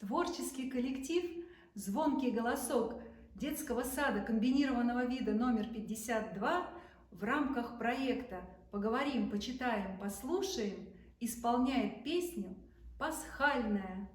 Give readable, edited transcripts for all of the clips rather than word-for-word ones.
Творческий коллектив «Звонкий голосок» детского сада комбинированного вида номер 52 в рамках проекта «Поговорим, почитаем, послушаем» исполняет песню «Пасхальная».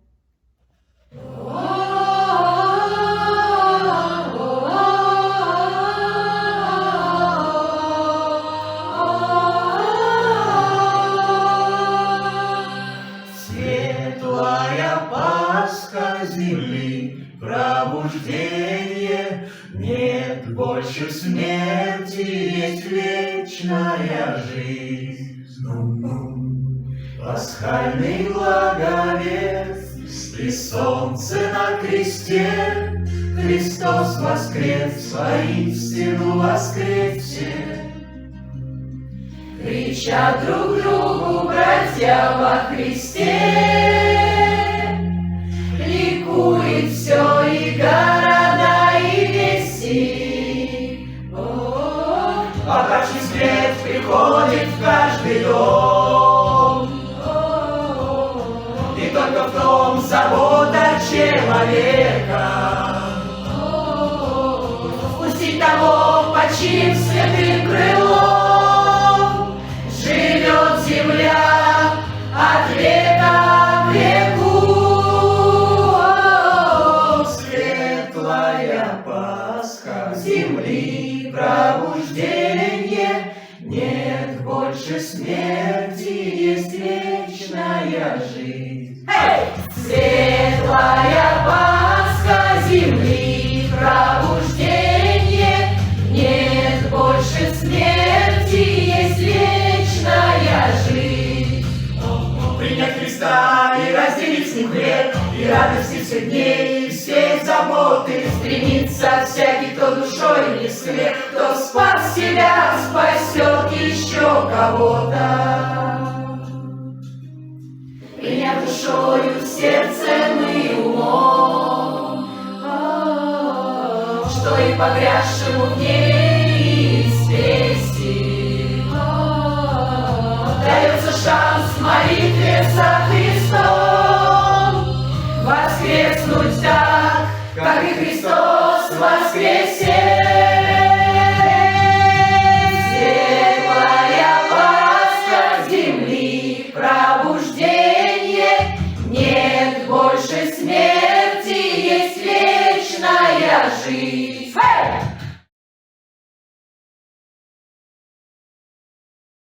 Светлая Пасха земли, пробуждение, нет больше смерти, есть вечная жизнь. Пасхальный благовест и солнце на кресте, Христос воскрес, воистину воскресе. Кричат друг другу братья во Христе, ликует все и города, и веси. А брачный свет приходит в каждый дом, и только в том забота человека Впустить того под чьим святым крылом живет земля от века к веку. Светлая Пасха земли, пробуждение, нет больше смерти, есть вечная жизнь. Светлая Пасха земли, пробуждение, нет больше смерти, есть вечная жизнь. Принять Христа и разделить с Ним хлеб, и радости всех дней, и всей заботы. Стремится всякий, кто душой не слеп, кто спас себя, спасет еще кого-то. Приняв душою, сердцем и умом, что и погрязшему в ней спеси дается шанс в молитве со Христом воскреснуть так, как и Христос воскресе.